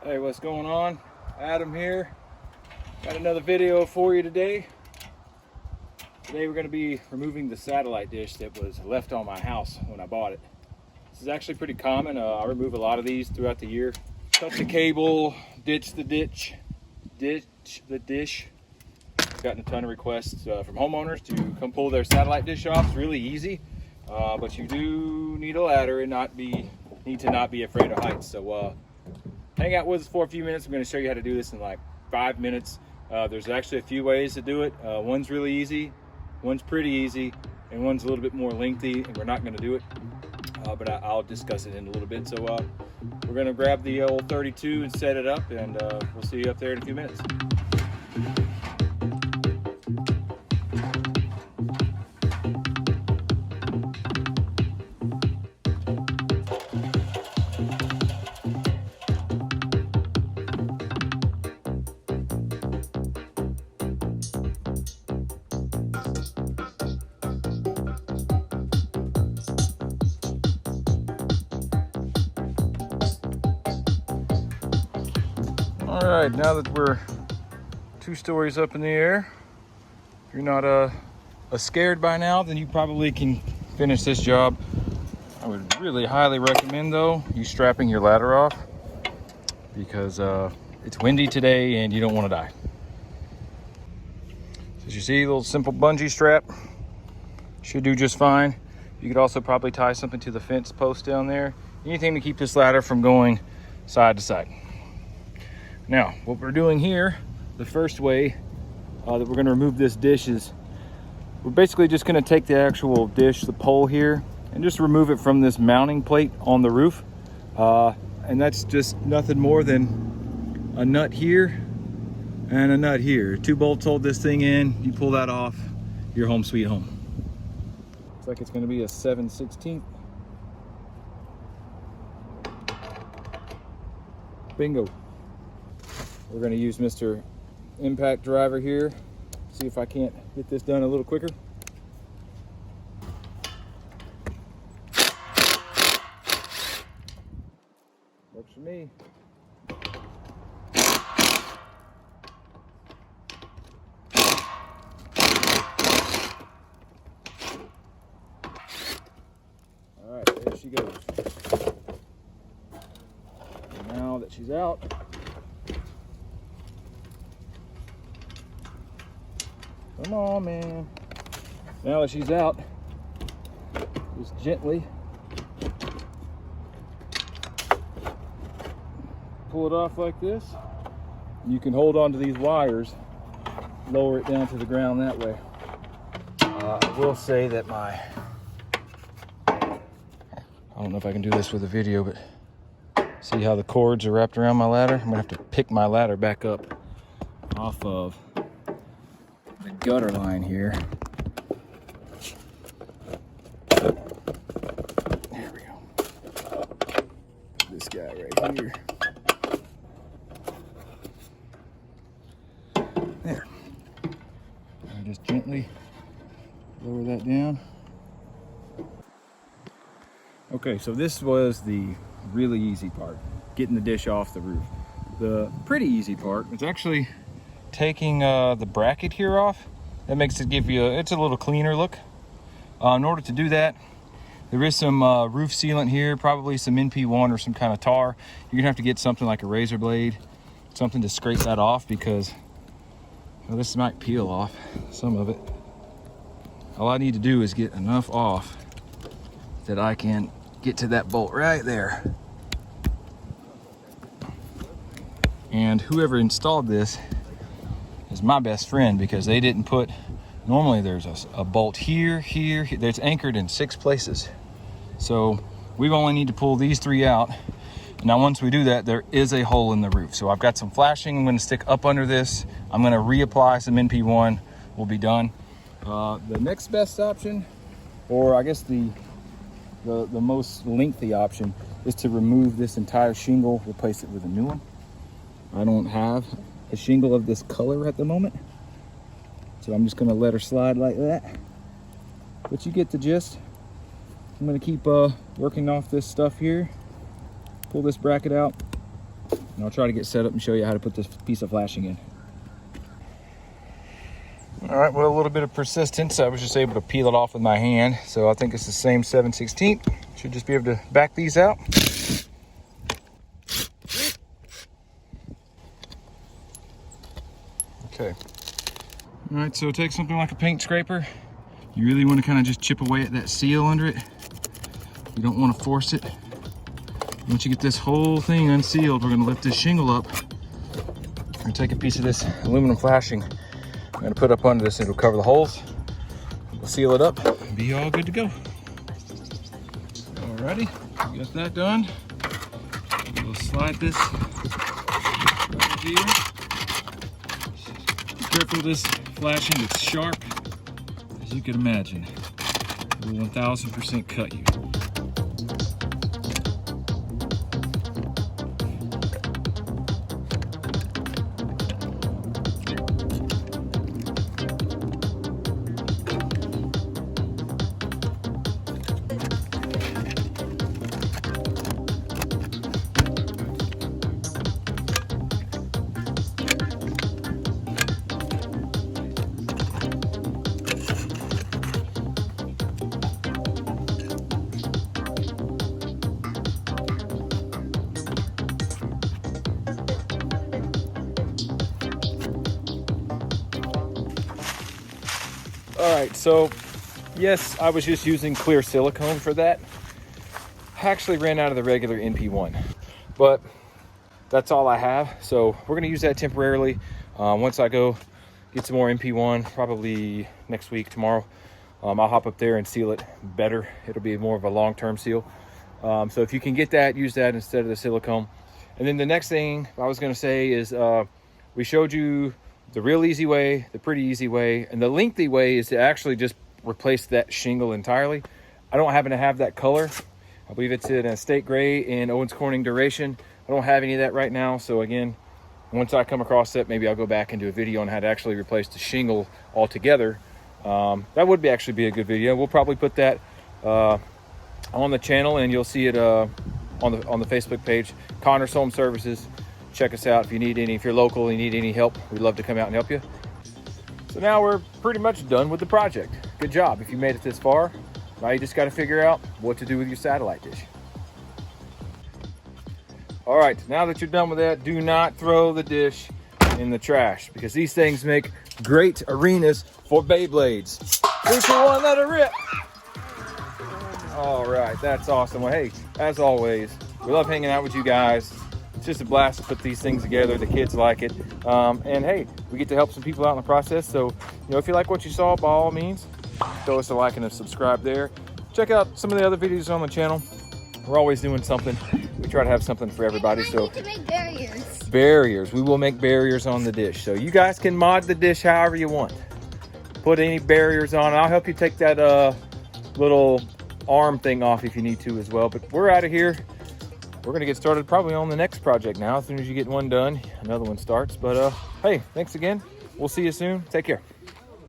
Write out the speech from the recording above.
Hey, what's going on? Adam here. Got another video for you today. Today we're going to be removing the satellite dish that was left on my house when I bought it. This is actually pretty common. I remove a lot of these throughout the year. Cut the cable, ditch the dish. I've gotten a ton of requests from homeowners to come pull their satellite dish off. It's really easy, but you do need a ladder and need to not be afraid of heights. So hang out with us for a few minutes. I'm going to show you how to do this in like 5 minutes. There's actually a few ways to do it. One's really easy, one's pretty easy, and one's a little bit more lengthy, and we're not going to do it, but I'll discuss it in a little bit. So we're going to grab the old 32 and set it up, and we'll see you up there in a few minutes. All right, now that we're 2 stories up in the air, if you're not scared by now, then you probably can finish this job. I would really highly recommend, though, you strapping your ladder off, because it's windy today and you don't want to die. So as you see, a little simple bungee strap should do just fine. You could also probably tie something to the fence post down there. Anything to keep this ladder from going side to side. Now, what we're doing here, the first way that we're going to remove this dish is we're basically just going to take the actual dish, the pole here, and just remove it from this mounting plate on the roof. And that's just nothing more than a nut here and a nut here. 2 bolts hold this thing in. You pull that off, you're home sweet home. Looks like it's going to be a 7/16. Bingo. We're going to use Mr. Impact Driver here. See if I can't get this done a little quicker. Works for me. All right, there she goes. And now that she's out, come on, man. Now that she's out, just gently pull it off like this. You can hold on to these wires, lower it down to the ground that way. I will say that I don't know if I can do this with a video, but see how the cords are wrapped around my ladder? I'm gonna have to pick my ladder back up off of the gutter line here. There we go. This guy right here. There. I just gently lower that down. Okay, so this was the really easy part, getting the dish off the roof. The pretty easy part is actually taking the bracket here off. That makes it give you it's a little cleaner look. In order to do that, there is some roof sealant here, probably some NP1 or some kind of tar. You're gonna have to get something like a razor blade, something to scrape that off, because well, this might peel off some of it. All I need to do is get enough off that I can get to that bolt right there. And whoever installed this is my best friend, because they didn't put, normally there's a bolt here, that's anchored in 6 places. So we only need to pull these 3 out. Now once we do that, there is a hole in the roof. So I've got some flashing I'm going to stick up under this. I'm going to reapply some NP1, we'll be done. The next best option, or I guess the most lengthy option, is to remove this entire shingle, replace it with a new one. I don't have a shingle of this color at the moment, so I'm just going to let her slide like that. But you get the gist. I'm going to keep working off this stuff here, pull this bracket out, And I'll try to get set up and show you how to put this piece of flashing in. All right, well, a little bit of persistence. I was just able to peel it off with my hand. So I think it's the same 7/16. Should just be able to back these out. Okay. All right, so take something like a paint scraper. You really want to kind of just chip away at that seal under it. You don't want to force it. Once you get this whole thing unsealed, we're going to lift this shingle up. We're going to take a piece of this aluminum flashing. I'm going to put up under this. It'll cover the holes. We'll seal it up and be all good to go. Alrighty, we got that done. We'll slide this over here. Be careful of this flashing. It's sharp, as you can imagine. It will 1000% cut you. All right, so yes, I was just using clear silicone for that. I actually ran out of the regular NP1, but that's all I have. So we're gonna use that temporarily. Once I go get some more NP1, probably next week, tomorrow, I'll hop up there and seal it better. It'll be more of a long-term seal. So if you can get that, use that instead of the silicone. And then the next thing I was gonna say is we showed you the real easy way, the pretty easy way, and the lengthy way is to actually just replace that shingle entirely. I don't happen to have that color. I believe it's in a State Gray in Owens Corning Duration. I don't have any of that right now. So again, once I come across that, maybe I'll go back and do a video on how to actually replace the shingle altogether. That would actually be a good video. We'll probably put that on the channel, and you'll see it on the Facebook page, Connor's Home Services. Check us out if you need any, if you're local and you need any help, we'd love to come out and help you. So now we're pretty much done with the project. Good job if you made it this far. Now you just got to figure out what to do with your satellite dish. All right, now that you're done with that, do not throw the dish in the trash, because these things make great arenas for Beyblades. 3, 2, 1, let it rip. All right, that's awesome. Well, hey, as always, we love hanging out with you guys. It's just a blast to put these things together. The kids like it. And hey, we get to help some people out in the process. So, if you like what you saw, by all means, throw us a like and a subscribe there. Check out some of the other videos on the channel. We're always doing something. We try to have something for everybody. So we can make barriers. Barriers. We will make barriers on the dish. So you guys can mod the dish however you want. Put any barriers on. I'll help you take that little arm thing off if you need to as well. But we're out of here. We're going to get started probably on the next project now. As soon as you get one done, another one starts. But hey, thanks again. We'll see you soon. Take care.